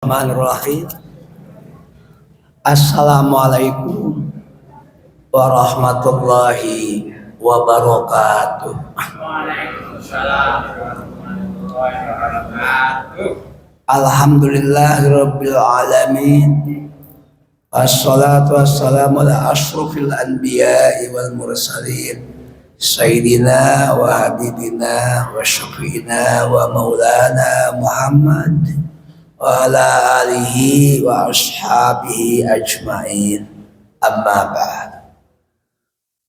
Bismillahirrahmanirrahim. Assalamualaikum warahmatullahi wabarakatuh. Waalaikumsalam warahmatullahi wabarakatuh. Alhamdulillahirabbil alamin. Wassalatu wassalamu ala asyrofil anbiya'i wal mursalin sayyidina wa habibina wa syafi'ina wa maulana Muhammad wa ala alihi wa ashabihi ajma'in. Amma ba'd.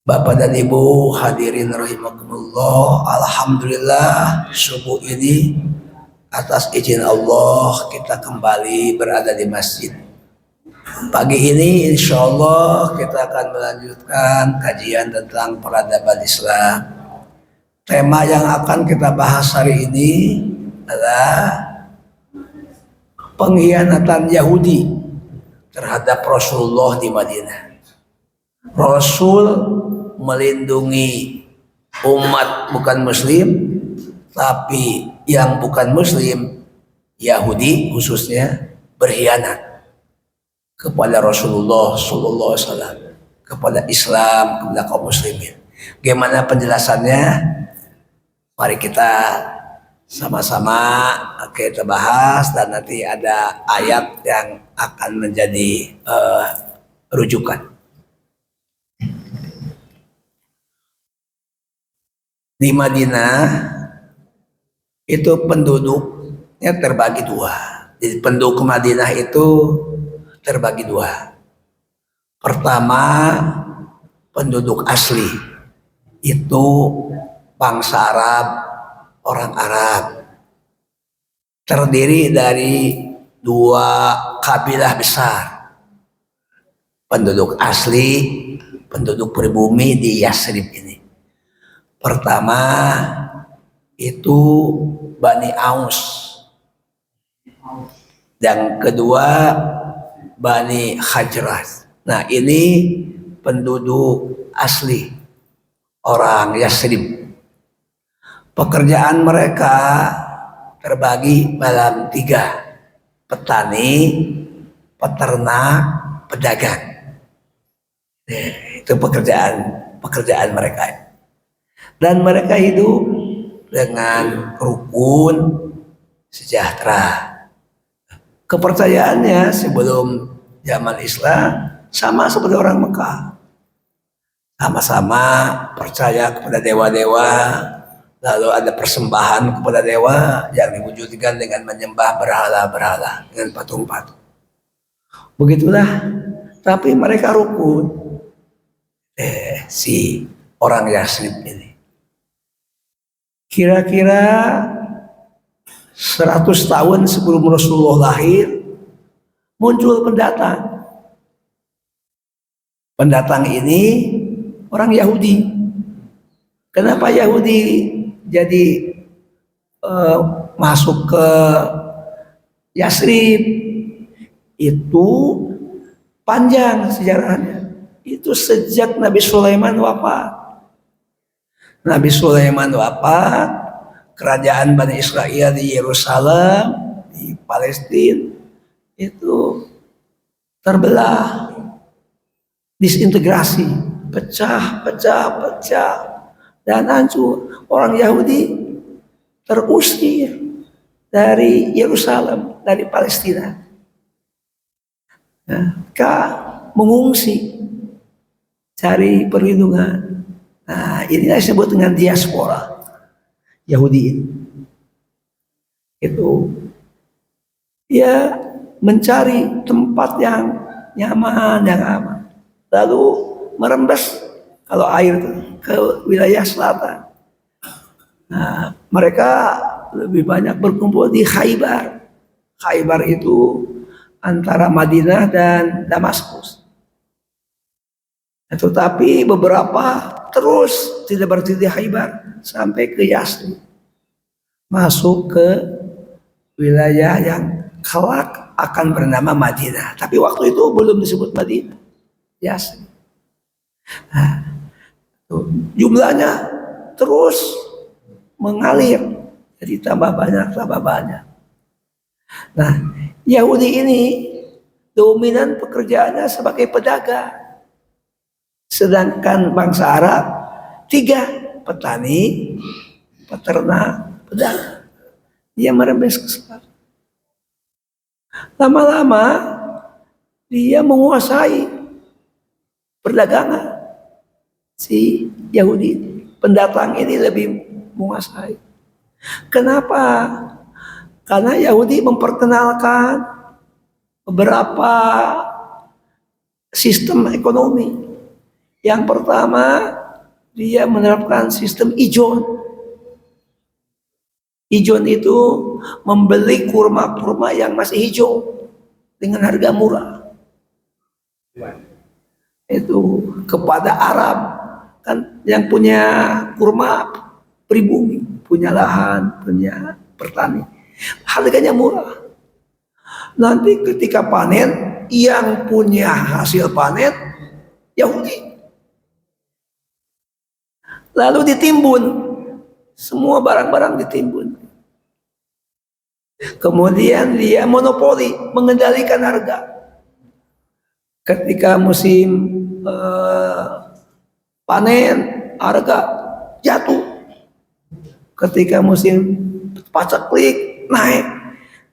Bapak dan Ibu hadirin rahimakumullah, alhamdulillah subuh ini atas izin Allah kita kembali berada di masjid. Pagi ini insya Allah kita akan melanjutkan kajian tentang peradaban Islam. Tema yang akan kita bahas hari ini adalah pengkhianatan Yahudi terhadap Rasulullah di Madinah. Rasul melindungi umat bukan muslim, tapi yang bukan muslim, Yahudi khususnya, berkhianat kepada Rasulullah Sallallahu Alaihi Wasallam, kepada Islam, kepada kaum muslimin. Gimana penjelasannya? Mari kita sama-sama kita bahas, dan nanti ada ayat yang akan menjadi rujukan. Di Madinah itu penduduknya terbagi dua. Jadi penduduk Madinah itu terbagi dua. Pertama, penduduk asli, itu bangsa Arab, orang Arab, terdiri dari dua kabilah besar. Penduduk asli, penduduk pribumi di Yasrib ini. Pertama itu Bani Aus, yang kedua Bani Khajraj. Nah, ini penduduk asli orang Yasrib. Pekerjaan mereka terbagi dalam tiga: petani, peternak, pedagang. Itu pekerjaan mereka. Dan mereka hidup dengan rukun, sejahtera. Kepercayaannya sebelum zaman Islam sama seperti orang Mekah. Sama-sama percaya kepada dewa-dewa, lalu ada persembahan kepada dewa yang diwujudkan dengan menyembah berhala-berhala, dengan patung-patung. Begitulah, tapi mereka rukun. Si orang Yasrib ini. Kira-kira 100 tahun sebelum Rasulullah lahir, muncul pendatang. Pendatang ini orang Yahudi. Kenapa Yahudi jadi masuk ke Yasrib? Itu panjang sejarahnya. Itu sejak Nabi Sulaiman wafat. Nabi Sulaiman wafat, kerajaan Bani Israel di Yerusalem, di Palestina, itu terbelah, disintegrasi, pecah, dan hancur. Orang Yahudi terusir dari Yerusalem, dari Palestina. Mereka mengungsi, cari perlindungan. Nah, inilah disebut dengan diaspora Yahudi. Itu ya mencari tempat yang nyaman, yang aman, lalu merembes kalau air itu ke wilayah selatan. Nah, mereka lebih banyak berkumpul di Khaybar. Khaybar itu antara Madinah dan Damaskus. Tetapi beberapa terus tidak berhenti di Khaybar sampai ke Yasrib, masuk ke wilayah yang kelak akan bernama Madinah. Tapi waktu itu belum disebut Madinah, Yasrib. Nah, jumlahnya terus mengalir, jadi tambah banyak. Nah, Yahudi ini dominan pekerjaannya sebagai pedagang. Sedangkan bangsa Arab 3, petani, peternak, pedagang. Dia merembes ke selatan. Lama-lama dia menguasai perdagangan. Si Yahudi, pendatang ini lebih menguasai. Kenapa? Karena Yahudi memperkenalkan beberapa sistem ekonomi. Yang pertama, dia menerapkan sistem ijon. Ijon itu membeli kurma-kurma yang masih hijau dengan harga murah. Itu kepada Arab, kan yang punya kurma pribumi, punya lahan, punya pertani, harganya murah. Nanti ketika panen, yang punya hasil panen Yahudi. Lalu ditimbun, semua barang-barang ditimbun. Kemudian dia monopoli, mengendalikan harga. Ketika musim panen, harga jatuh. Ketika musim paceklik, naik.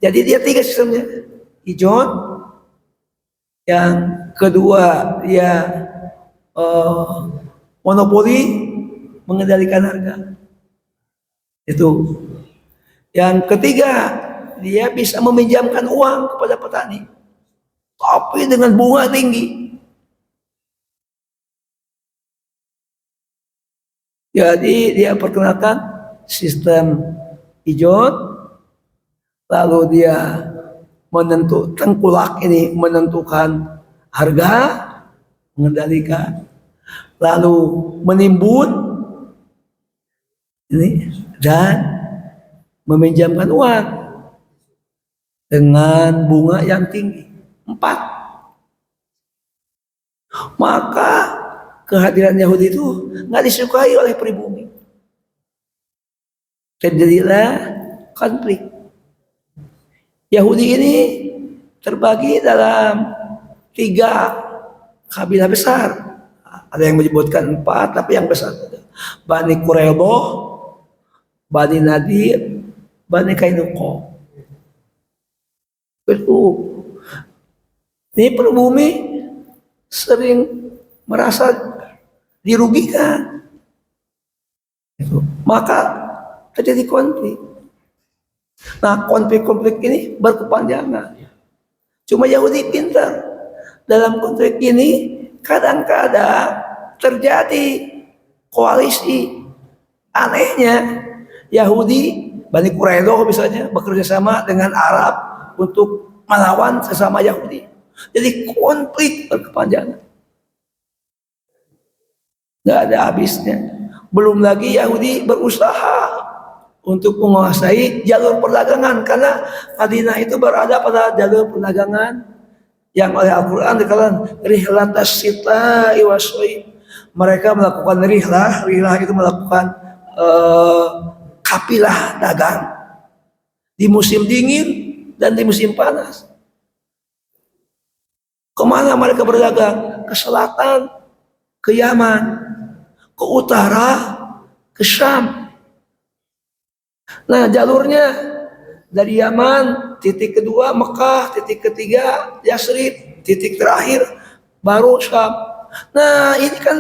Jadi dia 3 sistemnya. Ijon, yang kedua dia monopoli, mengendalikan harga. Itu. Yang ketiga, dia bisa meminjamkan uang kepada petani, tapi dengan bunga tinggi. Jadi dia perkenalkan sistem ijon, lalu dia tengkulak ini menentukan harga, mengendalikan, lalu menimbun ini dan meminjamkan uang dengan bunga yang tinggi. 4. Maka kehadiran Yahudi itu nggak disukai oleh pribumi. Terjadilah konflik. Yahudi ini terbagi dalam 3 kabilah besar. Ada yang menyebutkan 4, tapi yang besar. Bani Quraidah, Bani Nadir, Bani Kainuqa. Itu. Ini pribumi sering merasa dirugikan. Itu. Maka terjadi konflik. Nah, konflik-konflik ini berkepanjangan. Cuma Yahudi pintar. Dalam konflik ini kadang-kadang terjadi koalisi. Anehnya, Yahudi, Bani Quraidah misalnya, bekerja sama dengan Arab untuk melawan sesama Yahudi. Jadi konflik berkepanjangan. Nggak ada habisnya. Belum lagi Yahudi berusaha untuk menguasai jalur perdagangan, karena Madinah itu berada pada jalur perdagangan yang oleh Al-Quran dikatakan rihlatas sita iwasoi. Mereka melakukan rihlah itu melakukan kapilah dagang di musim dingin dan di musim panas. Kemana mereka berdagang? Ke selatan, ke Yaman, ke utara, ke Syam. Nah, jalurnya dari Yaman, titik kedua Mekah, titik ketiga Yasrib, titik terakhir baru Syam. Nah, ini kan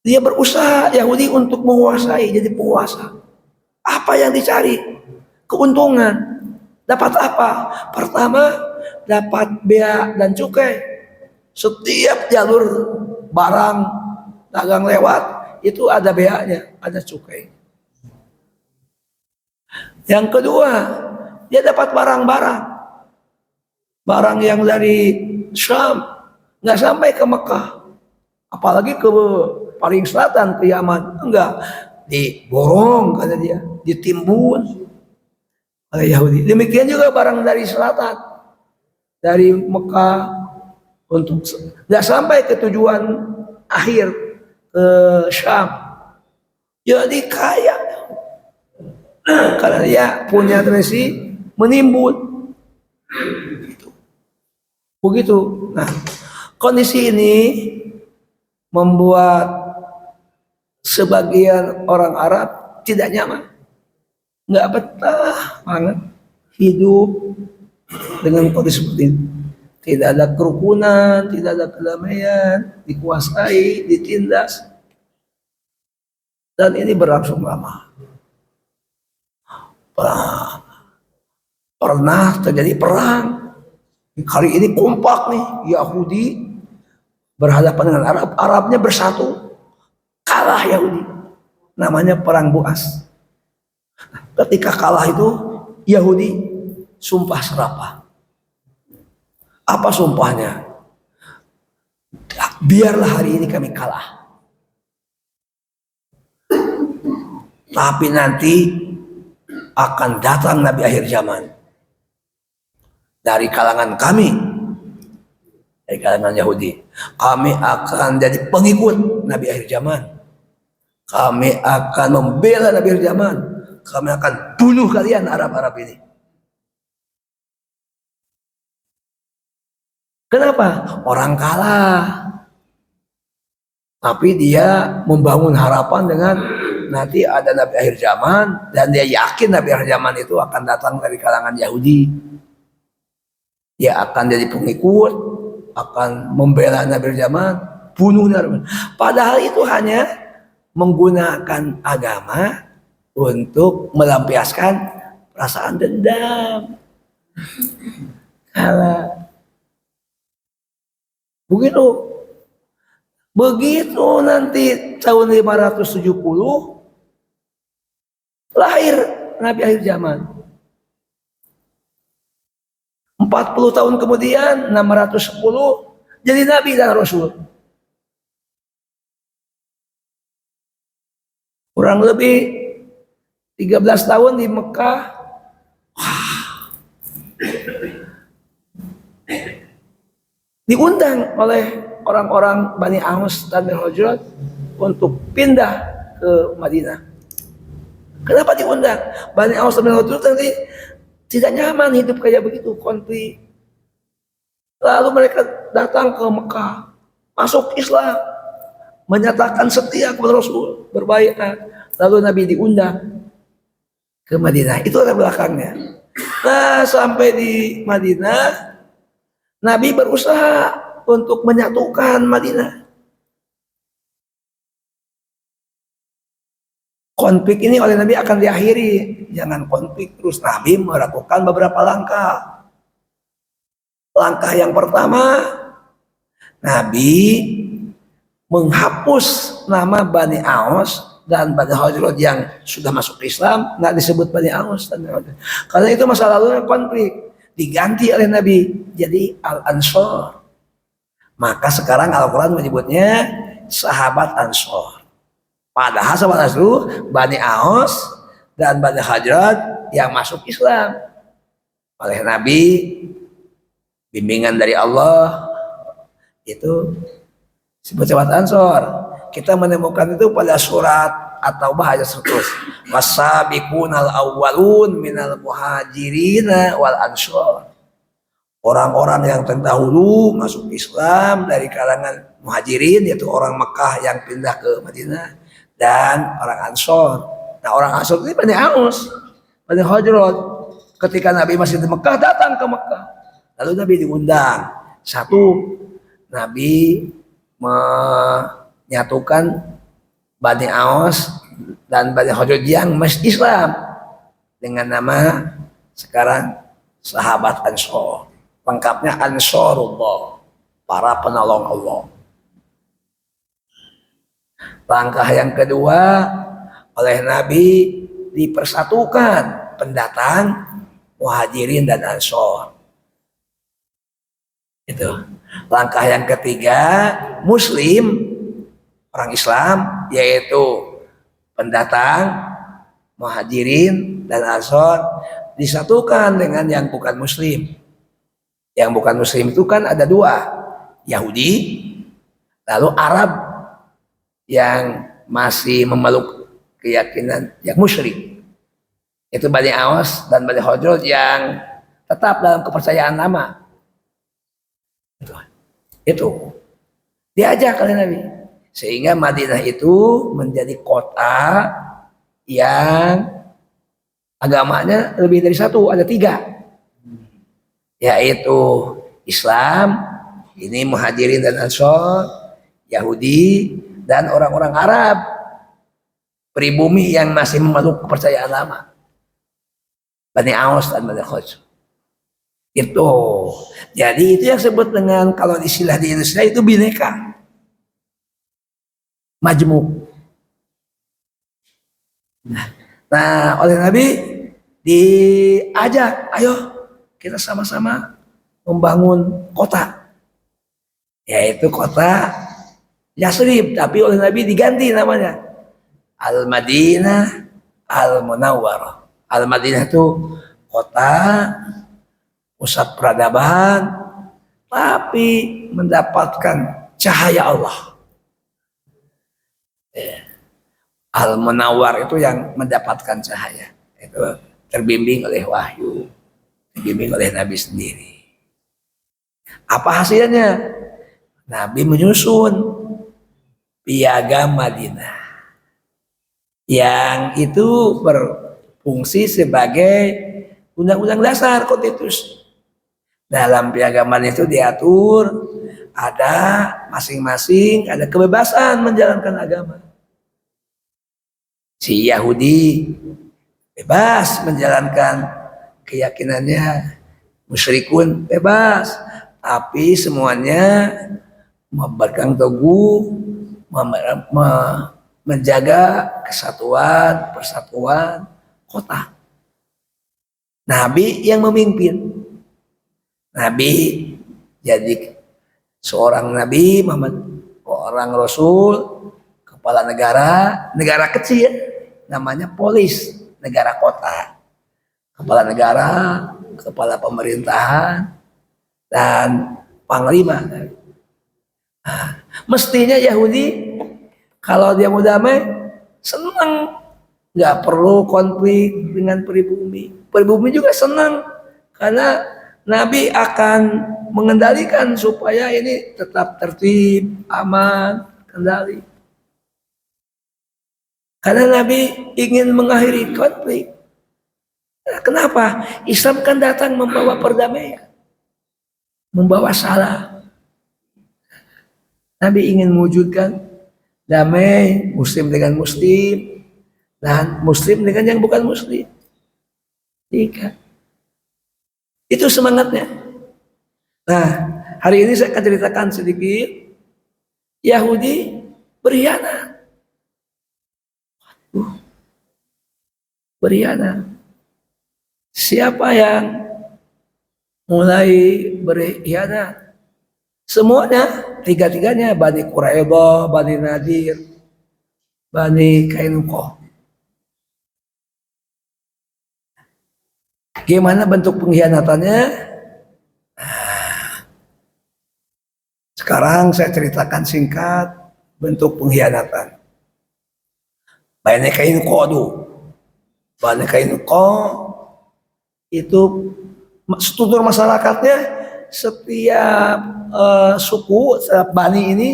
dia berusaha Yahudi untuk menguasai, jadi penguasa. Apa yang dicari? Keuntungan. Dapat apa? Pertama, dapat bea dan cukai. Setiap jalur barang dagang lewat itu ada beanya, ada cukai. Yang kedua, dia dapat barang-barang. Barang yang dari Syam nggak sampai ke Mekah, apalagi ke paling selatan ke Yaman, enggak, diborong kata dia, ditimbun oleh Yahudi. Demikian juga barang dari selatan, dari Mekah, untuk nggak sampai ke tujuan akhir ke Syam. Jadi kaya karena dia punya tradisi menimbun. Begitu. Nah, kondisi ini membuat sebagian orang Arab tidak nyaman, nggak betah banget hidup dengan kondisi seperti ini. Tidak ada kerukunan, tidak ada kedamaian, dikuasai, ditindas, dan ini berlangsung lama. Pernah terjadi perang. Kali ini kompak nih, Yahudi berhadapan dengan Arab, Arabnya bersatu, kalah Yahudi. Namanya perang Buas. Ketika kalah itu, Yahudi sumpah serapah. Apa sumpahnya? Biarlah hari ini kami kalah, tapi nanti akan datang Nabi akhir zaman dari kalangan kami, dari kalangan Yahudi. Kami akan jadi pengikut Nabi akhir zaman. Kami akan membela Nabi akhir zaman. Kami akan bunuh kalian Arab-Arab ini. Kenapa? Orang kalah. Tapi dia membangun harapan dengan nanti ada Nabi akhir zaman, dan dia yakin Nabi akhir zaman itu akan datang dari kalangan Yahudi. Dia akan jadi pengikut, akan membela Nabi akhir zaman, bunuh Nabi. Padahal itu hanya menggunakan agama untuk melampiaskan perasaan dendam. Kalah. Begitu nanti tahun 570 lahir Nabi akhir zaman. 40 tahun kemudian 610 jadi Nabi dan Rasul. Kurang lebih 13 tahun di Mekah. Diundang oleh orang-orang Bani Aus dan Bani Hajrat untuk pindah ke Madinah. Kenapa diundang? Bani Aus dan Bani Hajrat nanti tidak nyaman hidup kayak begitu, konflik. Lalu mereka datang ke Mekah, masuk Islam, menyatakan setia kepada Rasul, berbaiat. Lalu Nabi diundang ke Madinah. Itu ada belakangnya. Nah, sampai di Madinah, Nabi berusaha untuk menyatukan Madinah. Konflik ini oleh Nabi akan diakhiri. Jangan konflik terus. Nabi melakukan beberapa langkah. Langkah yang pertama, Nabi menghapus nama Bani Aus dan Bani Hajrat yang sudah masuk Islam, nggak disebut Bani Aus dan Bani Hajrat. Karena itu masa lalunya konflik. Diganti oleh Nabi jadi Al-Ansor. Maka sekarang Al-Quran menyebutnya sahabat Ansor. Padahal sahabat Ansor Bani Aus dan Bani Hajrat yang masuk Islam oleh Nabi, bimbingan dari Allah, itu disebut sahabat Ansor. Kita menemukan itu pada surat At-Taubah ayat 100. Wasabiqunal awwalun minal muhajirina wal ansor. Orang-orang yang terdahulu masuk Islam dari kalangan muhajirin, yaitu orang Mekah yang pindah ke Madinah, dan orang Ansor. Nah, orang Ansor ini Bani Aus, Bani Hajrat. Ketika Nabi masih di Mekah, datang ke Mekah. Lalu Nabi diundang. Satu, Nabi menyatukan Bani Aus dan Bani Hajrat yang masih Islam dengan nama sekarang sahabat Ansor. Lengkapnya Ansorullah, para penolong Allah. Langkah yang kedua, oleh Nabi dipersatukan pendatang muhajirin dan Ansor. Itu. Langkah yang ketiga, Muslim, orang Islam, yaitu pendatang muhajirin dan Ansor, disatukan dengan yang bukan Muslim. Yang bukan Muslim itu kan ada dua, Yahudi, lalu Arab yang masih memeluk keyakinan yang musyrik. Itu Bani Aus dan Bani Hajrat yang tetap dalam kepercayaan lama. Itu diajak oleh Nabi, sehingga Madinah itu menjadi kota yang agamanya lebih dari satu, ada 3, yaitu Islam, ini Muhajirin dan Ansor, Yahudi, dan orang-orang Arab pribumi yang masih memeluk kepercayaan lama, Bani Aus dan Bani Khazraj. Itu jadi itu yang disebut dengan, kalau istilah di Indonesia itu bineka majmuk. Nah, oleh Nabi diajak, ayo kita sama-sama membangun kota, yaitu kota Yasrib, tapi oleh Nabi diganti namanya Al-Madinah Al-Munawwarah. Al-Madinah itu kota pusat peradaban, tapi mendapatkan cahaya Allah. Al-Munawwar itu yang mendapatkan cahaya, itu terbimbing oleh wahyu, terbimbing oleh Nabi sendiri. Apa hasilnya? Nabi menyusun piagam Madinah yang itu berfungsi sebagai undang-undang dasar konstitusi. Dalam piagam itu diatur ada masing-masing ada kebebasan menjalankan agama. Si Yahudi bebas menjalankan keyakinannya, musyrikun bebas, tapi semuanya memegang teguh menjaga kesatuan, persatuan kota. Nabi yang memimpin. Nabi jadi seorang Nabi Muhammad, orang Rasul, kepala negara kecil, namanya polis, negara kota, kepala negara, kepala pemerintahan, dan panglima. Nah, mestinya Yahudi kalau dia mau damai senang, nggak perlu konflik dengan pribumi. Pribumi juga senang karena Nabi akan mengendalikan supaya ini tetap tertib, aman, kendali. Karena Nabi ingin mengakhiri konflik. Nah, kenapa? Islam kan datang membawa perdamaian, membawa salam. Nabi ingin mewujudkan damai Muslim dengan Muslim dan Muslim dengan yang bukan Muslim. Tiga. Itu semangatnya. Nah, hari ini saya akan ceritakan sedikit Yahudi berkhianat. Berkhianat. Siapa yang mulai berkhianat? Semuanya, tiga-tiganya, Bani Quraidah, Bani Nadir, Bani Kainuqa. Gimana bentuk pengkhianatannya? Nah, sekarang saya ceritakan singkat bentuk pengkhianatan. Bani Kainuqa dulu. Bani Kainuqa itu struktur masyarakatnya, setiap suku, setiap bani ini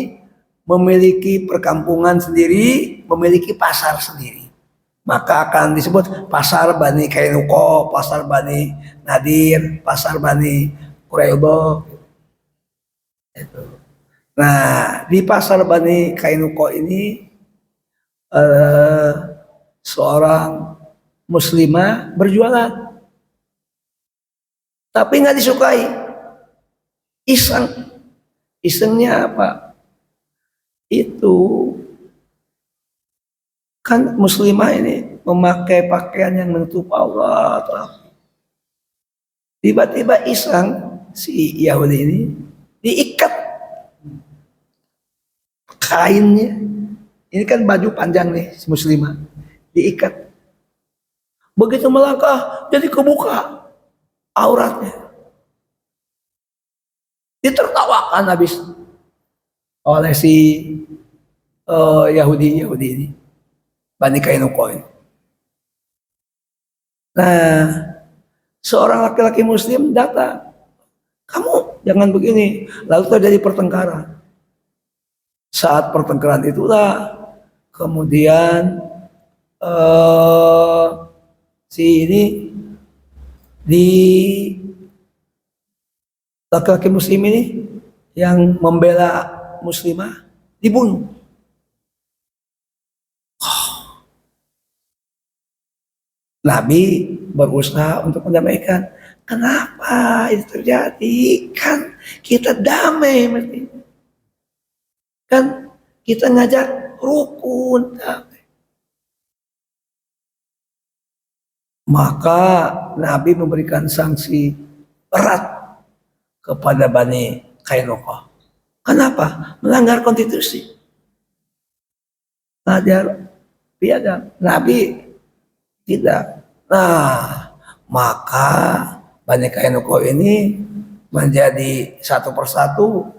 memiliki perkampungan sendiri, memiliki pasar sendiri. Maka akan disebut pasar Bani Kainuqa, pasar Bani Nadir, pasar Bani Quraidah. Nah, di pasar Bani Kainuqa ini seorang muslimah berjualan, tapi nggak disukai. Isengnya apa? Itu kan muslimah ini memakai pakaian yang menutup aurat. Tiba-tiba iseng si Yahudi ini diikat kainnya. Ini kan baju panjang nih si muslimah, diikat. Begitu melangkah jadi kebuka auratnya. Ditertawakan habis oleh si Yahudi ini, Bani Kainuqa. Nah, seorang laki-laki muslim datang, kamu jangan begini. Lalu terjadi pertengkaran. Saat pertengkaran itulah kemudian si ini di laki-laki muslim ini yang membela muslimah dibunuh. Nabi berusaha untuk mendamaikan. Kenapa itu terjadi? Kan kita damai mesti. Kan kita ngajak rukun. Damai. Maka Nabi memberikan sanksi berat kepada Bani Qainuqa. Kenapa? Melanggar konstitusi. Ngajar piagam. Nabi tidak. Nah, maka Bani Qainuqa ini menjadi satu persatu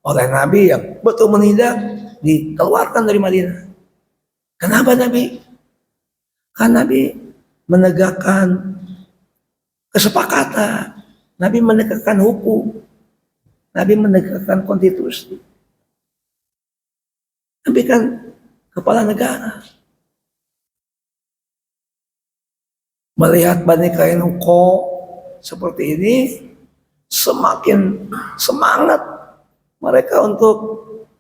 oleh Nabi yang betul menindak, dikeluarkan dari Madinah. Kenapa Nabi? Karena Nabi menegakkan kesepakatan. Nabi menegakkan hukum. Nabi menegakkan konstitusi. Nabi kan kepala negara. Melihat Bani Qainuqa seperti ini, semakin semangat mereka untuk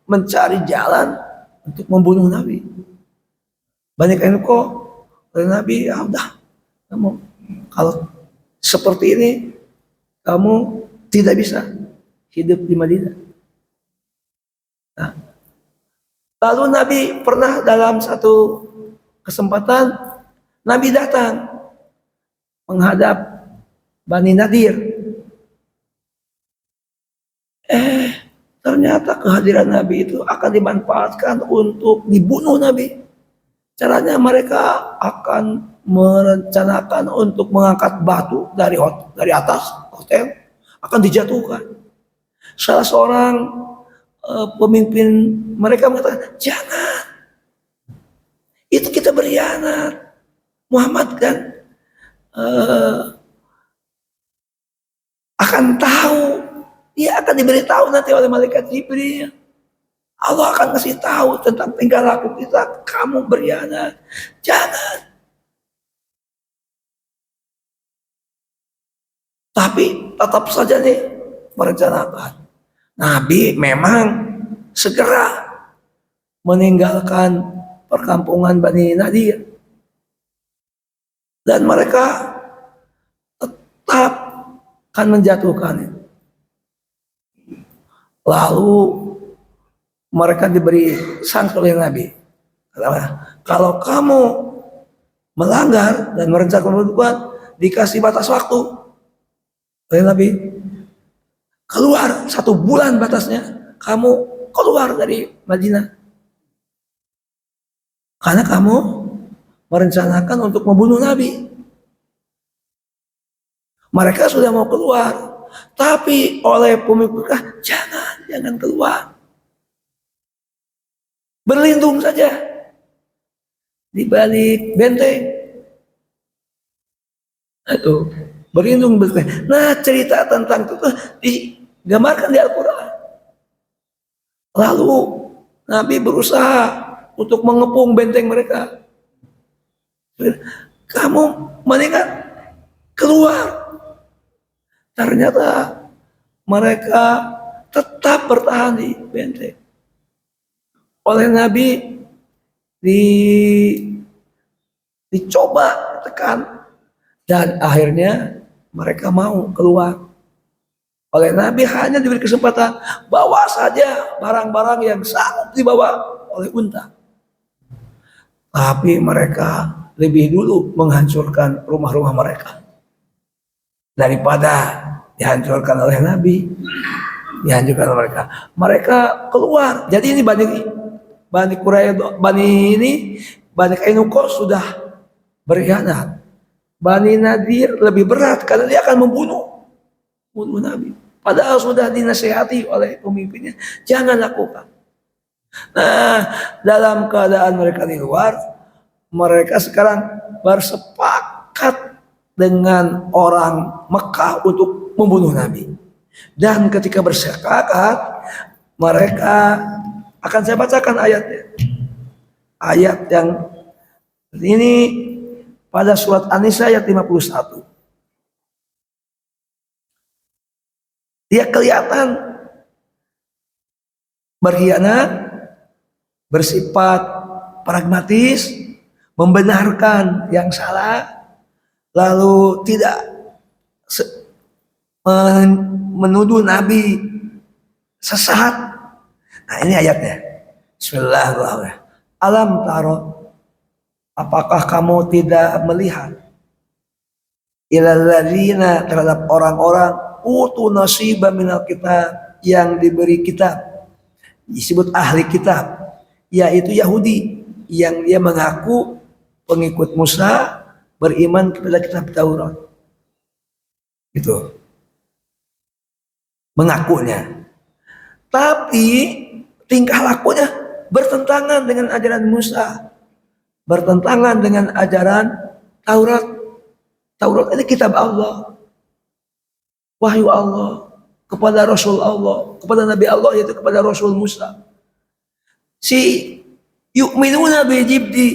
mencari jalan untuk membunuh Nabi. Bani Qainuqa oleh Nabi, ya udah, kamu kalau seperti ini kamu tidak bisa hidup di Madinah. Nah, lalu Nabi pernah dalam satu kesempatan Nabi datang menghadap Bani Nadir. Ternyata kehadiran Nabi itu akan dimanfaatkan untuk dibunuh Nabi. Caranya mereka akan merencanakan untuk mengangkat batu dari atas hotel, akan dijatuhkan. Salah seorang pemimpin mereka mengatakan, jangan, itu kita berkhianat. Muhammad kan akan tahu, dia akan diberitahu nanti oleh malaikat Jibril. Allah akan kasih tahu tentang tingkah laku kita. Kamu berkhianat, jangan. Tapi tetap saja nih merencanakan. Nabi memang segera meninggalkan perkampungan Bani Nadir. Dan mereka tetap akan menjatuhkan. Lalu mereka diberi sanksi oleh Nabi. Kalau kamu melanggar dan merencanakan berbuat, dikasih batas waktu oleh Nabi. Keluar 1 bulan batasnya, kamu keluar dari Madinah. Karena kamu merencanakan untuk membunuh Nabi. Mereka sudah mau keluar, tapi oleh pemimpin jangan keluar. Berlindung saja di balik benteng. Aduh, berlindung. Nah, cerita tentang itu digambarkan di Al-Quran. Lalu Nabi berusaha untuk mengepung benteng mereka. Kamu mendingan keluar. Ternyata mereka tetap bertahan di benteng. Oleh Nabi dicoba tekan, dan akhirnya mereka mau keluar. Oleh Nabi hanya diberi kesempatan, bawa saja barang-barang yang sanggup dibawa oleh unta. Tapi mereka lebih dulu menghancurkan rumah-rumah mereka daripada dihancurkan oleh Nabi. Dihancurkan oleh mereka. Mereka keluar. Jadi ini Bani Qainuqa sudah berkhianat. Bani Nadir lebih berat karena dia akan membunuh Nabi. Padahal sudah dinasihati oleh pemimpinnya, jangan lakukan. Nah, dalam keadaan mereka di luar, mereka sekarang bersepakat dengan orang Mekah untuk membunuh Nabi. Dan ketika bersepakat, mereka akan saya bacakan ayatnya. Ayat yang ini pada surat An-Nisa ayat 51. Dia kelihatan berkhianat, bersifat pragmatis, membenarkan yang salah, lalu tidak menuduh Nabi sesat. Nah ini ayatnya. Bismillahirrahmanirrahim. Alam taro, apakah kamu tidak melihat ilal ladzina, terhadap orang-orang utu nasiba minal kitab, yang diberi kitab, disebut ahli kitab, yaitu Yahudi, yang dia mengaku pengikut Musa, beriman kepada kitab Taurat. Itu mengakunya, tapi tingkah lakunya bertentangan dengan ajaran Musa, bertentangan dengan ajaran Taurat. Taurat ini kitab Allah, wahyu Allah kepada Rasul Allah, kepada Nabi Allah, yaitu kepada Rasul Musa. Si yu'minuna bi jibti,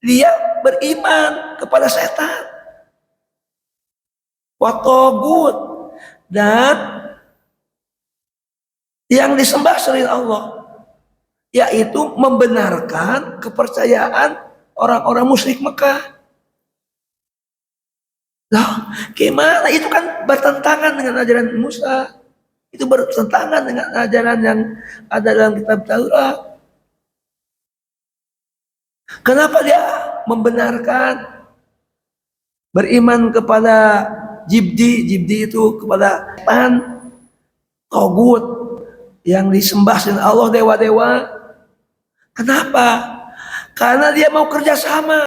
dia beriman kepada setan, wa tagut, dan yang disembah selain Allah, yaitu membenarkan kepercayaan orang-orang musyrik Mekah. Lah, gimana? Itu kan bertentangan dengan ajaran Musa. Itu bertentangan dengan ajaran yang ada dalam kitab Taurat. Kenapa dia membenarkan beriman kepada Jibdi? Jibdi itu kepada setan, togut, yang disembah selain Allah, dewa-dewa. Kenapa? Karena dia mau kerjasama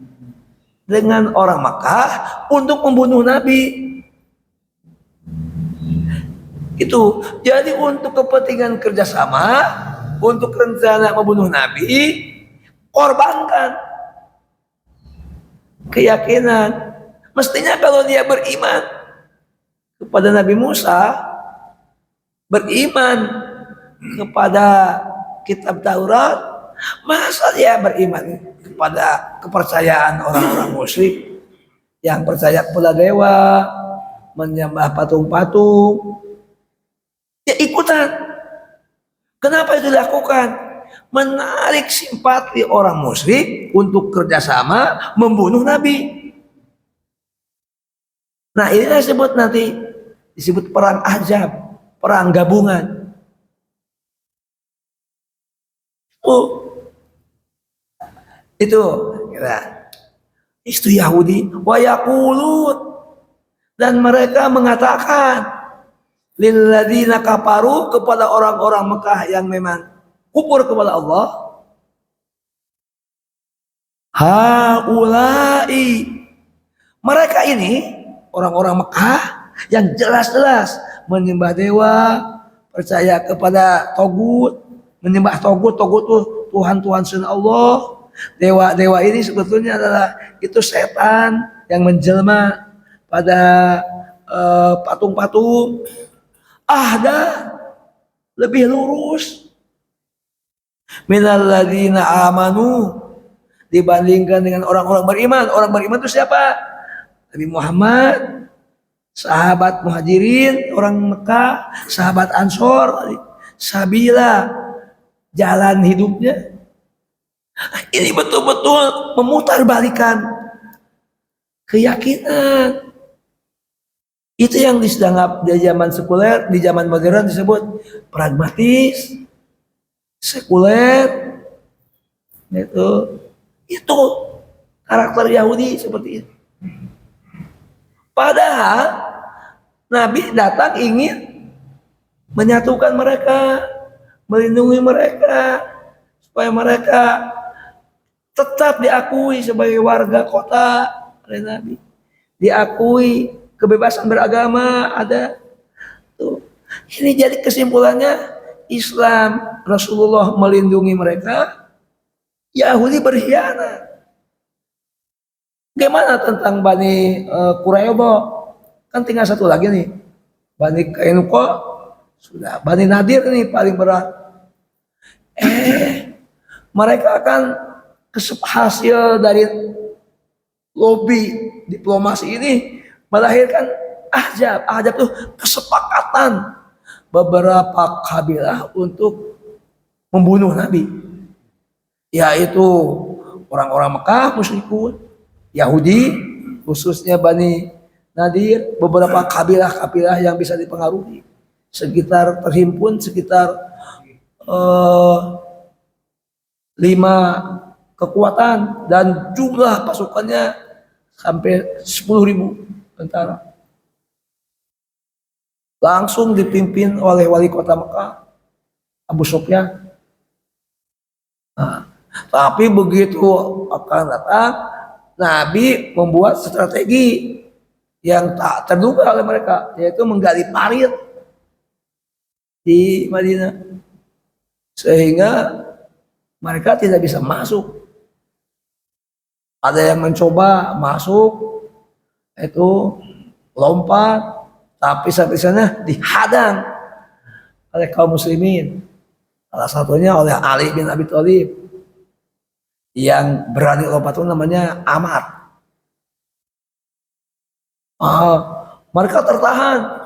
dengan orang Makkah untuk membunuh Nabi. Itu jadi untuk kepentingan kerjasama, untuk rencana membunuh Nabi, korbankan keyakinan. Mestinya kalau dia beriman kepada Nabi Musa, beriman kepada kitab Taurat, masa dia beriman kepada kepercayaan orang-orang musyrik yang percaya kepada dewa, menyembah patung-patung? Ya ikutan. Kenapa itu dilakukan? Menarik simpati orang musyrik untuk kerjasama membunuh Nabi. Nah ini disebut nanti, disebut perang Ahzab, perang gabungan. Itu kira itu Yahudi wa yaqulun, dan mereka mengatakan lilladzina kafaru, kepada orang-orang Mekah yang memang kufur kepada Allah, haulai, mereka ini orang-orang Mekah yang jelas-jelas menyembah dewa, percaya kepada togut, menyembah togut. Togut itu Tuhan-Tuhan selain Allah. Dewa-dewa ini sebetulnya adalah itu setan yang menjelma pada patung-patung. Ahda, lebih lurus minal ladzina amanu, dibandingkan dengan orang-orang beriman. Orang beriman itu siapa? Nabi Muhammad, sahabat Muhajirin, orang Mekah, sahabat Ansor, sabila, jalan hidupnya. Ini betul-betul memutarbalikan keyakinan. Itu yang dianggap di zaman sekuler, di zaman modern disebut pragmatis, sekuler. Itu karakter Yahudi seperti itu. Padahal Nabi datang ingin menyatukan mereka, melindungi mereka, supaya mereka tetap diakui sebagai warga kota oleh Nabi, diakui kebebasan beragama ada. Tuh. Ini jadi kesimpulannya, Islam, Rasulullah melindungi mereka, Yahudi berkhianat. Gimana tentang Bani Quraido? Kan tinggal satu lagi nih. Bani Kainuqa sudah. Bani Nadir nih paling berat. Mereka akan hasil dari lobby diplomasi ini melahirkan ahzab. Ahzab itu kesepakatan beberapa kabilah untuk membunuh Nabi. Yaitu orang-orang Mekah, musyrikun, Yahudi, khususnya Bani Nadir, beberapa kabilah-kabilah yang bisa dipengaruhi. Terhimpun sekitar 5 kekuatan dan jumlah pasukannya sampai 10.000 tentara. Langsung dipimpin oleh wali kota Mekah, Abu Sufyan. Nah, tapi begitu akan datang, Nabi membuat strategi yang tak terduga oleh mereka, yaitu menggali parit di Madinah, sehingga mereka tidak bisa masuk. Ada yang mencoba masuk, itu lompat, tapi sampai sana dihadang oleh kaum muslimin. Salah satunya oleh Ali bin Abi Thalib. Yang berani lompat itu namanya Amar. Mereka tertahan.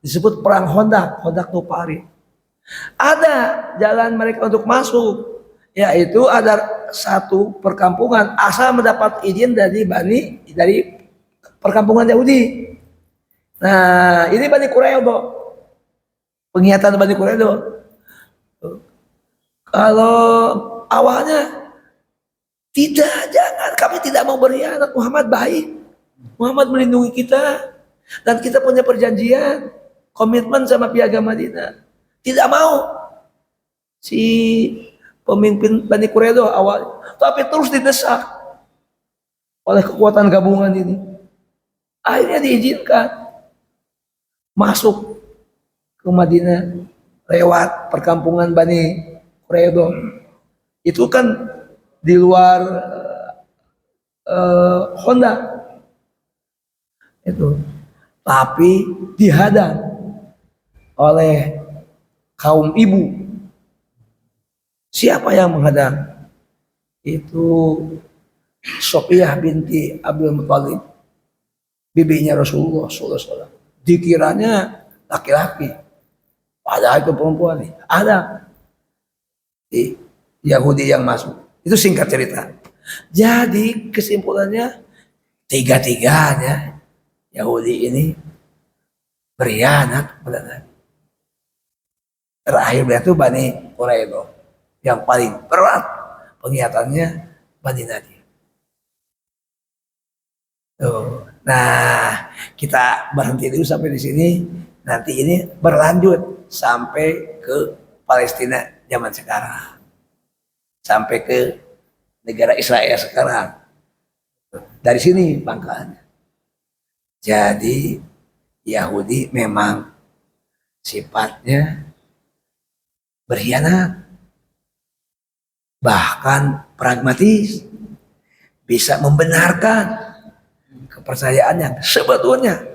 Disebut perang Khandaq. Khandaq itu parit. Ada jalan mereka untuk masuk, yaitu ada satu perkampungan asal mendapat izin dari perkampungan Yahudi. Nah, ini Bani Quraido. Penghiyatan Bani Quraido. Kalau awalnya jangan, kami tidak mau berkhianat. Muhammad baik, Muhammad melindungi kita, dan kita punya perjanjian, komitmen sama piagam Madinah. Tidak mau si pemimpin Bani Quraido awal, tapi terus didesak oleh kekuatan gabungan ini. Akhirnya diizinkan masuk ke Madinah lewat perkampungan Bani Quraido. Itu kan di luar Honda itu, tapi dihadang oleh kaum ibu. Siapa yang menghadang? Itu Sofiyah binti Abdul Muthalib, bibinya Rasulullah SAW. Dikiranya laki-laki, padahal itu perempuan nih. Ada Yahudi yang masuk. Itu singkat cerita. Jadi kesimpulannya, tiga-tiganya Yahudi ini berkhianat kepada Nabi. Terakhir itu Bani Quraido, yang paling berat pengkhianatannya Bani Nadir. Nah, kita berhenti dulu sampai di sini. Nanti ini berlanjut sampai ke Palestina zaman sekarang, sampai ke negara Israel sekarang. Dari sini pangkalannya. Jadi Yahudi memang sifatnya berkhianat, bahkan pragmatis, bisa membenarkan kepercayaan yang sebetulnya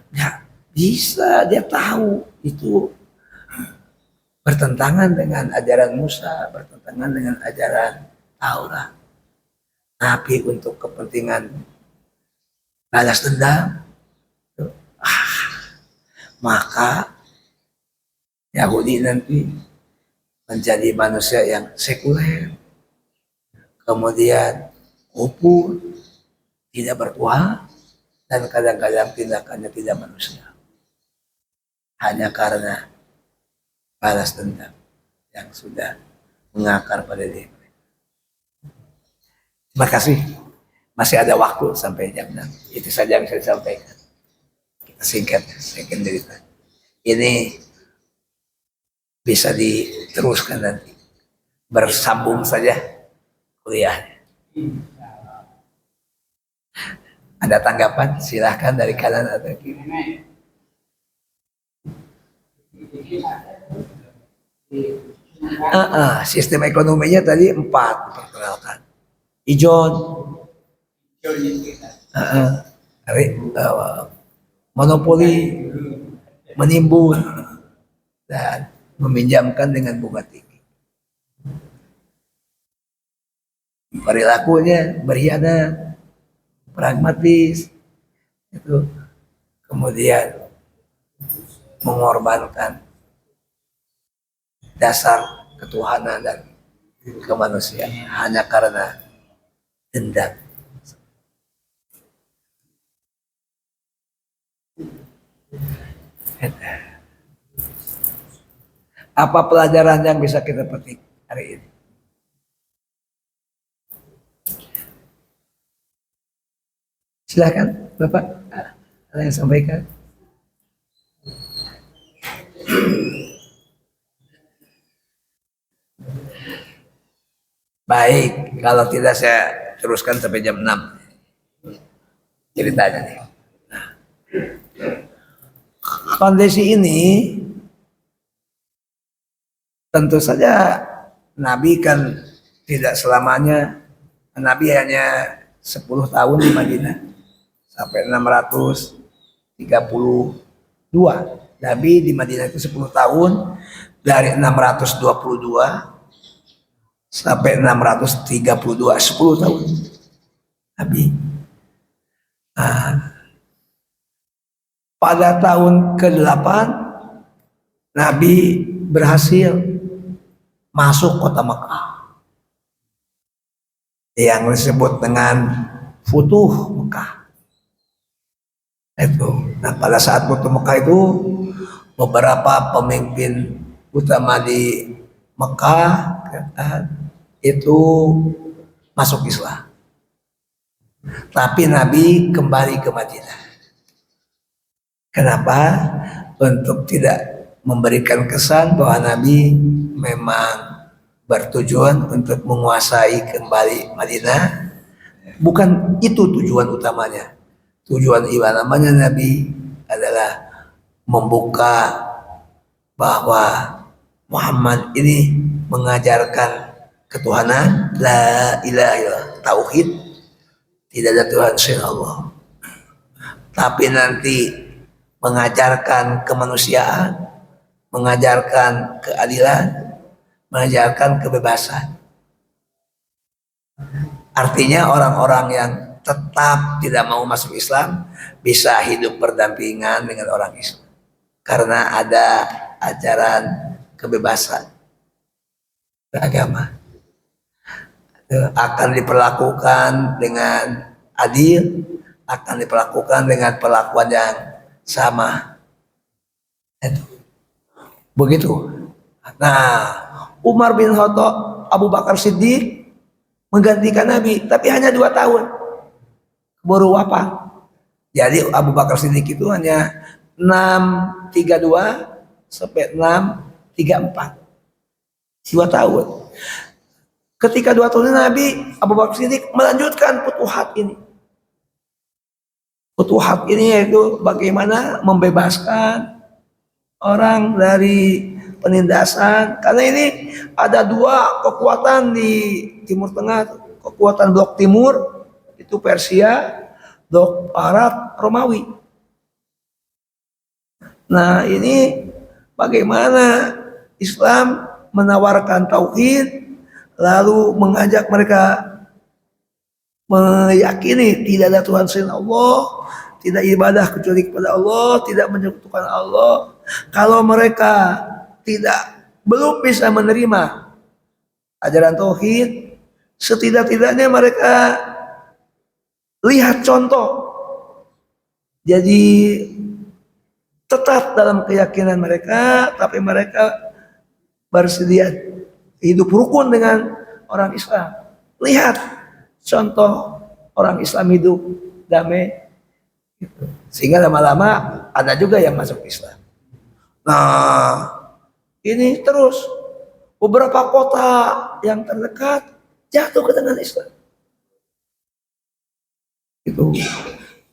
ya bisa dia tahu itu bertentangan dengan ajaran Musa, bertentangan dengan ajaran Taurat. Tapi untuk kepentingan balas dendam, maka Yahudi nanti menjadi manusia yang sekuler, kemudian kufur, tidak bertuhan, dan kadang-kadang tindakannya tidak manusia, hanya karena balas dendam yang sudah mengakar pada diri. Terima kasih. Masih ada waktu sampai jam 6. Itu saja yang bisa disampaikan. Kita singkat cerita. Ini bisa diteruskan nanti. Bersambung saja kuliahnya. Ada tanggapan? Silahkan dari kanan atau kiri. Sistem ekonominya tadi 4 diperkenalkan. Ijon, Monopoli menimbun dan meminjamkan dengan bunga tinggi. Perilakunya berkhianat, pragmatis, itu kemudian mengorbankan dasar ketuhanan dan kemanusiaan hanya karena dendam. Apa pelajaran yang bisa kita petik hari ini? Silakan, Bapak. Ada yang sampaikan? Baik, kalau tidak saya teruskan sampai jam 6 ceritanya nih. Kondisi ini tentu saja Nabi kan tidak selamanya, Nabi hanya 10 tahun di Madinah sampai 632. Nabi di Madinah itu 10 tahun, dari 622 sampai 632, 10 tahun Nabi. Pada tahun ke-8 Nabi berhasil masuk kota Mekah yang disebut dengan Futuh Mekah. Itu. Nah, pada saat Futuh Mekah itu beberapa pemimpin utama di Mekah itu masuk Islam. Tapi Nabi kembali ke Madinah. Kenapa? Untuk tidak memberikan kesan bahwa Nabi memang bertujuan untuk menguasai kembali Madinah. Bukan itu tujuan utamanya. Tujuan utamanya Nabi adalah membuka bahwa Muhammad ini mengajarkan ketuhanan, la ilaha illallah, tauhid, tidak ada Tuhan selain Allah. Tapi nanti mengajarkan kemanusiaan, mengajarkan keadilan, mengajarkan kebebasan. Artinya orang-orang yang tetap tidak mau masuk Islam bisa hidup berdampingan dengan orang Islam. Karena ada ajaran kebebasan beragama. Akan diperlakukan dengan adil, akan diperlakukan dengan perlakuan yang sama. Begitu. Nah, Umar bin Khattab, Abu Bakar Siddiq menggantikan Nabi, tapi hanya 2 tahun baru wafat. Jadi Abu Bakar Siddiq itu hanya 632 sampai 634, 2 tahun. Ketika 2 tahun Nabi, Abu Bakar Siddiq melanjutkan Futuhat ini. Futuhat ini yaitu bagaimana membebaskan orang dari penindasan. Karena ini ada 2 kekuatan di Timur Tengah, kekuatan blok timur itu Persia, blok barat Romawi. Nah, ini bagaimana Islam menawarkan tauhid lalu mengajak mereka meyakini tidak ada Tuhan selain Allah, tidak ibadah kecuali kepada Allah, tidak menyekutukan Allah. Kalau mereka belum bisa menerima ajaran tauhid, setidak-tidaknya mereka lihat contoh. Jadi tetap dalam keyakinan mereka, tapi mereka bersedia hidup rukun dengan orang Islam. Lihat contoh orang Islam hidup damai, gitu. Sehingga lama-lama ada juga yang masuk Islam. Nah, ini terus beberapa kota yang terdekat jatuh ke tangan Islam. Itu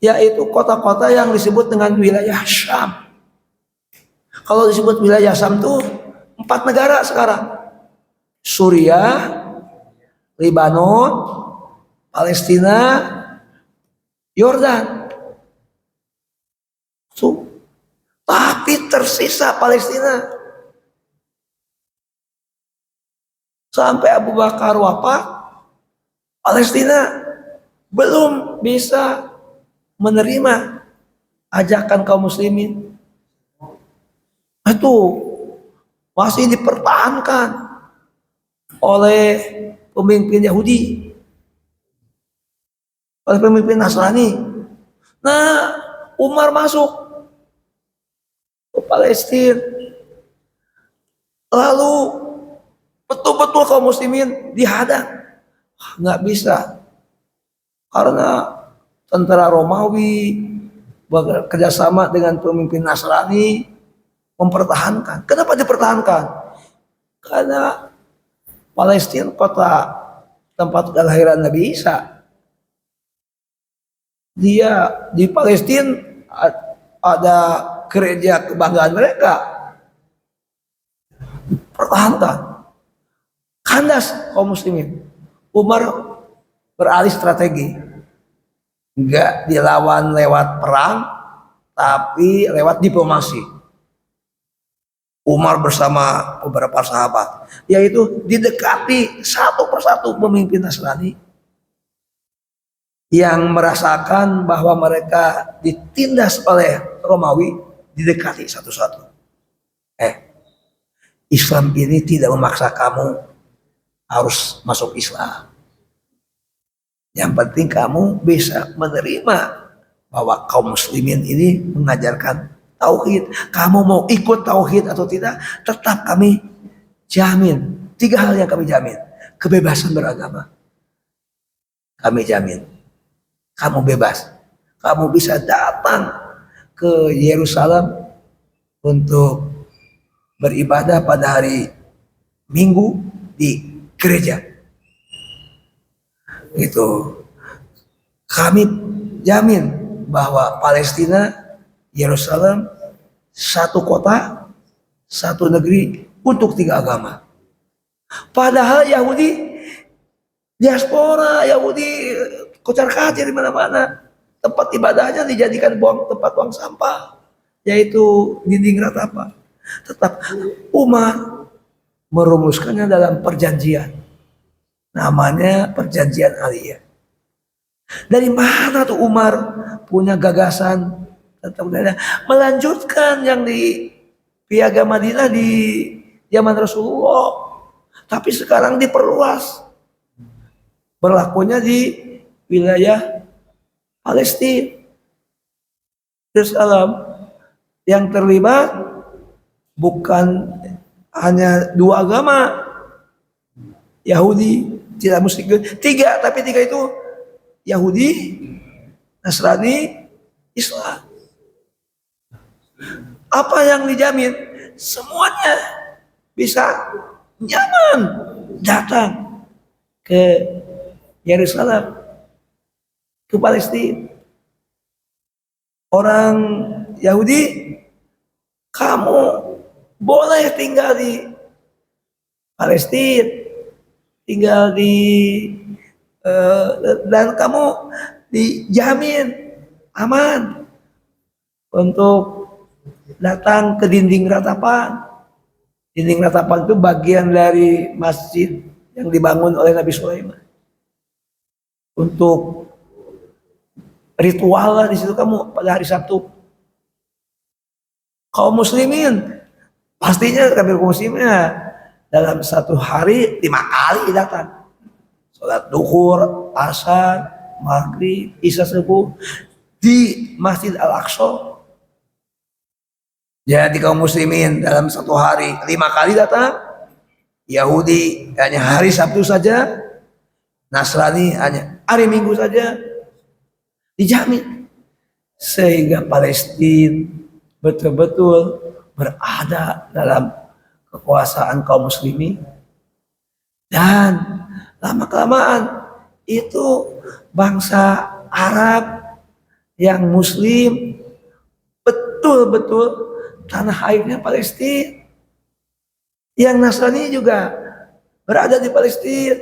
yaitu kota-kota yang disebut dengan wilayah Syam. Kalau disebut wilayah Syam tuh 4 negara sekarang. Suriah, Lebanon, Palestina, Yordan. So, tapi tersisa Palestina. Sampai Abu Bakar wafat, Palestina belum bisa menerima ajakan kaum muslimin. Itu masih dipertahankan oleh pemimpin Yahudi, oleh pemimpin Nasrani. Nah, Umar masuk ke Palestina, lalu betul-betul kaum muslimin dihadang. Nggak bisa, karena tentara Romawi bekerjasama dengan pemimpin Nasrani mempertahankan. Kenapa dipertahankan? Karena Palestina kota tempat kelahiran Nabi Isa. Dia di Palestina ada gereja kebanggaan mereka. Pertahankan. Kandas kaum muslimin. Umar beralih strategi. Enggak dilawan lewat perang, tapi lewat diplomasi. Umar bersama beberapa sahabat, yaitu didekati satu persatu pemimpin Nasrani yang merasakan bahwa mereka ditindas oleh Romawi, didekati satu-satu. Islam ini tidak memaksa kamu harus masuk Islam. Yang penting kamu bisa menerima bahwa kaum muslimin ini mengajarkan tauhid. Kamu mau ikut tauhid atau tidak, tetap kami jamin. 3 hal yang kami jamin. Kebebasan beragama. Kami jamin. Kamu bebas. Kamu bisa datang ke Yerusalem untuk beribadah pada hari Minggu di gereja. Itu kami jamin bahwa Palestina, Yerusalem, satu kota, satu negeri untuk 3 agama. Padahal Yahudi, diaspora Yahudi kocar-kacir di mana-mana. Tempat ibadahnya dijadikan tempat buang sampah, yaitu dinding ratapan. Tetap Umar merumuskannya dalam perjanjian. Namanya perjanjian Aliyah. Dari mana tuh Umar punya gagasan tentang melanjutkan yang di Piagam Madinah di zaman Rasulullah, tapi sekarang diperluas berlakunya di wilayah Palestina. Yerusalem yang terlibat bukan hanya 2 agama, Yahudi, tidak musyrik, 3, tapi 3 itu Yahudi, Nasrani, Islam. Apa yang dijamin? Semuanya bisa nyaman datang ke Yerusalem, ke Palestina. Orang Yahudi, kamu boleh tinggal di Palestina, tinggal di dan kamu dijamin aman untuk datang ke dinding ratapan. Dinding ratapan itu bagian dari masjid yang dibangun oleh Nabi Sulaiman. Untuk ritual lah di situ kamu pada hari Sabtu. Kaum muslimin pastinya kaum muslimnya dalam satu hari 5 kali datang. Sholat duhur, asar, maghrib, isya subuh di Masjid Al-Aqsa. Jadi kaum muslimin dalam satu hari 5 kali datang. Yahudi hanya hari Sabtu saja, Nasrani hanya hari Minggu saja. Dijamin. Sehingga Palestina betul-betul berada dalam kekuasaan kaum muslimin. Dan lama-kelamaan itu bangsa Arab yang muslim betul-betul tanah airnya Palestina. Yang Nasrani juga berada di Palestina.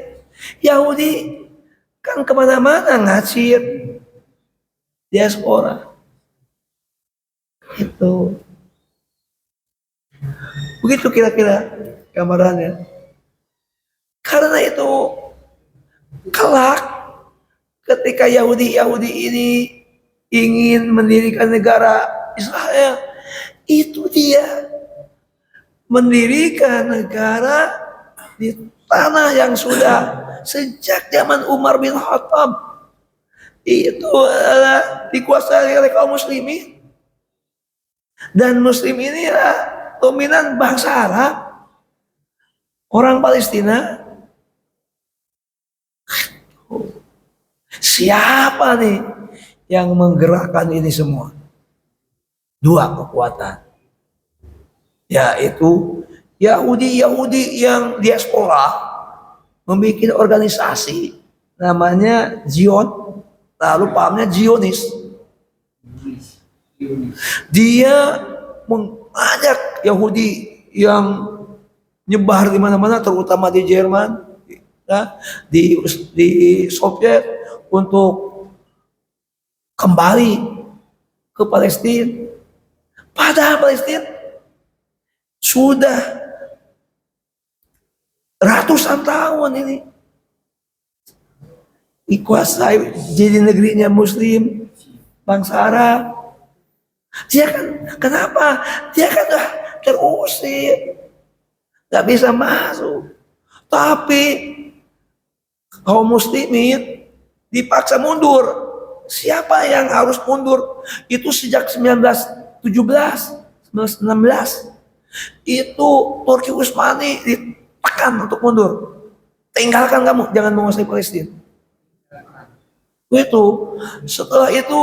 Yahudi kan kemana-mana ngacir. diaspora. Itu. Begitu kira-kira gambarannya. Karena itu kelak ketika Yahudi ini ingin mendirikan negara Israel, itu dia mendirikan negara di tanah yang sudah sejak zaman Umar bin Khattab itu adalah dikuasai oleh kaum muslimin, dan muslim inilah dominan bangsa Arab, orang Palestina. Siapa nih yang menggerakkan ini semua? Dua kekuatan, yaitu Yahudi yang diaspora membuat organisasi namanya Zion, lalu pahamnya Zionis. Dia mengajak Yahudi yang nyebar di mana-mana, terutama di Jerman, ya, di Soviet, untuk kembali ke Palestina. Padahal Palestina sudah ratusan tahun ini dikuasai, jadi negerinya Muslim, bangsa Arab. Dia kan, kenapa? Dia kan udah terusir, nggak bisa masuk. Tapi kaum muslimin dipaksa mundur. Siapa yang harus mundur? Itu sejak 1917, 1916. Itu Turki Utsmani ditekan untuk mundur. Tinggalkan kamu, jangan menguasai Palestina. Itu setelah itu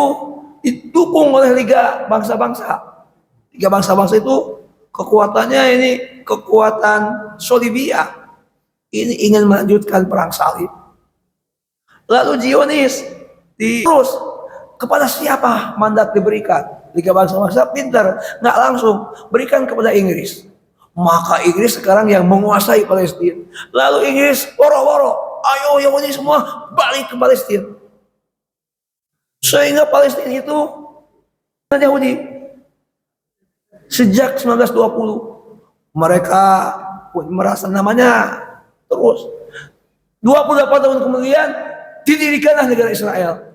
didukung oleh Liga Bangsa-Bangsa. Liga Bangsa-Bangsa itu kekuatannya ini kekuatan Solibia. Ini ingin melanjutkan perang salib. Lalu Zionis terus kepada siapa mandat diberikan? Liga Bangsa-Bangsa pintar, nggak langsung berikan kepada Inggris. Maka Inggris sekarang yang menguasai Palestina. Lalu Inggris woro-woro, ayo Yahudi semua balik ke Palestina. Sehingga Palestina itu Yahudi sejak 1920 mereka merasa namanya, terus 28 tahun kemudian didirikanlah negara Israel,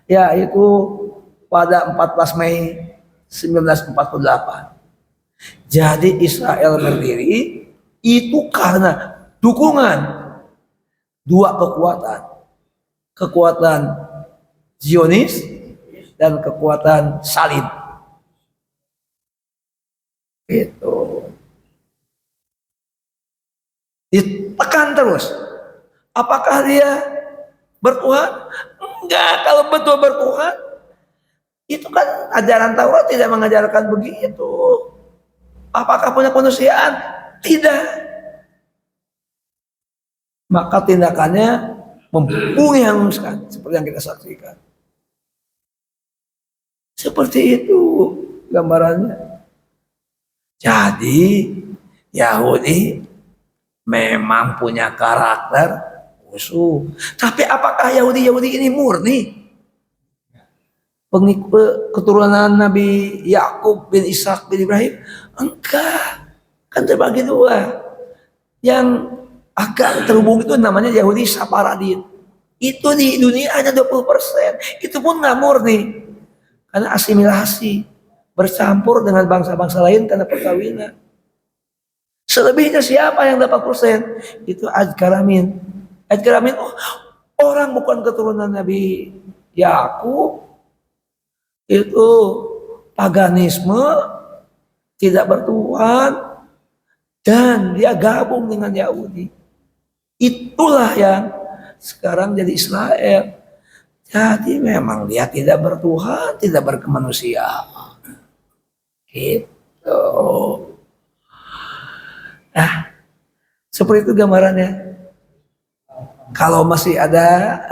yaitu pada 14 Mei 1948. Jadi Israel berdiri itu karena dukungan dua kekuatan Zionis dan kekuatan salib. Itu ditekan terus. Apakah dia bertuhan? Enggak. Kalau betul bertuhan, itu kan ajaran Taurat tidak mengajarkan begitu. Apakah punya kemanusiaan? Tidak. Maka tindakannya membunuh, hanguskan, seperti yang kita saksikan. Seperti itu gambarannya. Jadi Yahudi memang punya karakter khusus. Tapi apakah Yahudi ini murni keturunan Nabi Yakub bin Ishak bin Ibrahim? Enggak. Kan terbagi dua. Yang agak terhubung itu namanya Yahudi Saparadin. Itu di dunia hanya 20%. Itu pun nggak murni. Karena asimilasi, bercampur dengan bangsa-bangsa lain karena perkawinan. Selebihnya siapa yang 8%? Itu Adkaramin. Adkaramin orang bukan keturunan Nabi Yakub. Itu paganisme, tidak bertuhan, dan dia gabung dengan Yahudi. Itulah yang sekarang jadi Israel. Jadi memang dia tidak bertuhan, tidak berkemanusiaan. Gitu. Nah, seperti itu gambarannya. Kalau masih ada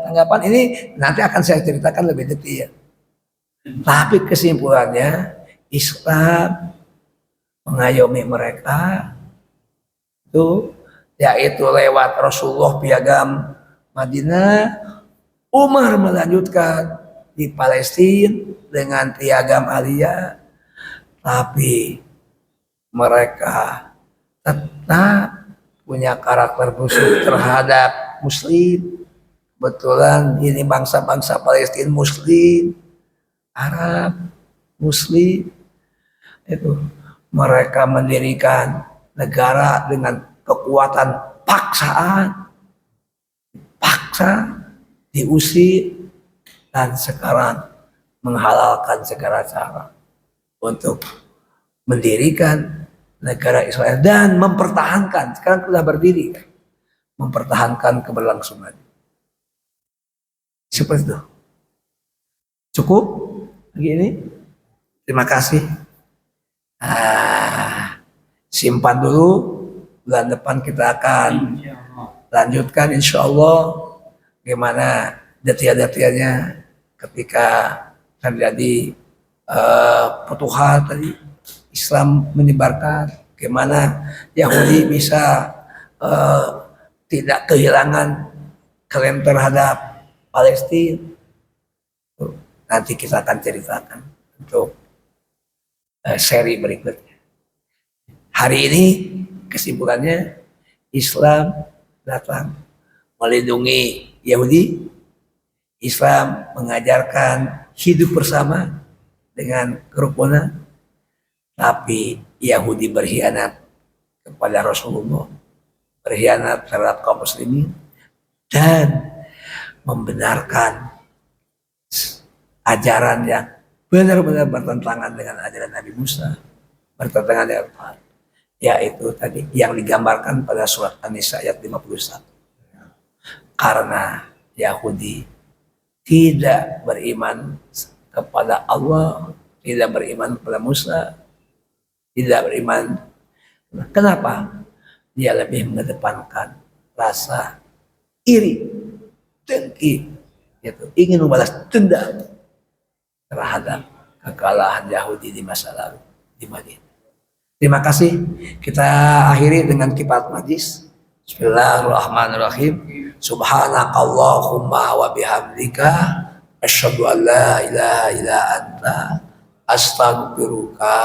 tanggapan ini nanti akan saya ceritakan lebih detail. Tapi kesimpulannya Islam mengayomi mereka itu yaitu lewat Rasulullah piagam Madinah, Umar melanjutkan di Palestina dengan piagam Aliyah, tapi mereka tetap punya karakter busuk terhadap Muslim. Kebetulan ini bangsa-bangsa Palestina Muslim, Arab, Muslim, itu mereka mendirikan negara dengan kekuatan paksaan, paksa, diusir, dan sekarang menghalalkan segala cara untuk mendirikan negara Israel dan mempertahankan, sekarang sudah berdiri, mempertahankan keberlangsungan. Seperti itu. Cukup lagi ini. Terima kasih. Simpan dulu, bulan depan kita akan lanjutkan insya Allah gimana detail-detailnya ketika terjadi Futuhat tadi, Islam menyebarkan, gimana Yahudi bisa tidak kehilangan klaim terhadap Palestina. Nanti kita akan ceritakan untuk seri berikutnya. Hari ini kesimpulannya, Islam datang melindungi Yahudi. Islam mengajarkan hidup bersama dengan kerukunan, tapi Yahudi berkhianat kepada Rasulullah, berkhianat terhadap kaum muslimin, dan membenarkan ajaran yang benar-benar bertentangan dengan ajaran Nabi Musa, bertentangan dengan Tuhan, yaitu tadi yang digambarkan pada surat An-Nisa ayat 51. Karena Yahudi tidak beriman kepada Allah, tidak beriman kepada Musa, tidak beriman. Kenapa? Dia lebih mengedepankan rasa iri, dengki, gitu, ingin membalas dendam terhadap kekalahan Yahudi di masa lalu di Madinah. Terima kasih. Kita akhiri dengan kifaat majlis. Bismillahirrahmanirrahim. Subhanakallahumma wa bihamdika asyhadu an la ilaha illa anta astaghfiruka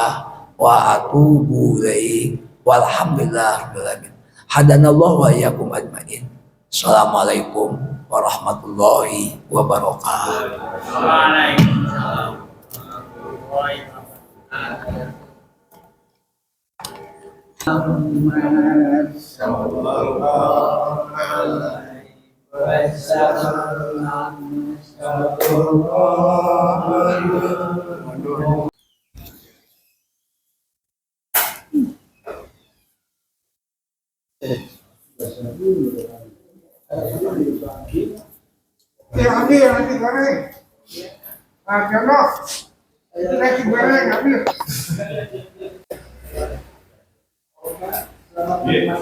wa atubu ilaik. Walhamdulillahirabbil alamin. Hadanallahu wa iyyakum ajmain. Assalamualaikum warahmatullahi wabarakatuh. Waalaikumsalam warahmatullahi wabarakatuh. Muhammad sallallahu alaihi wasallam. Ambil nasi goreng. Jono, itu nasi goreng ambil. Iya.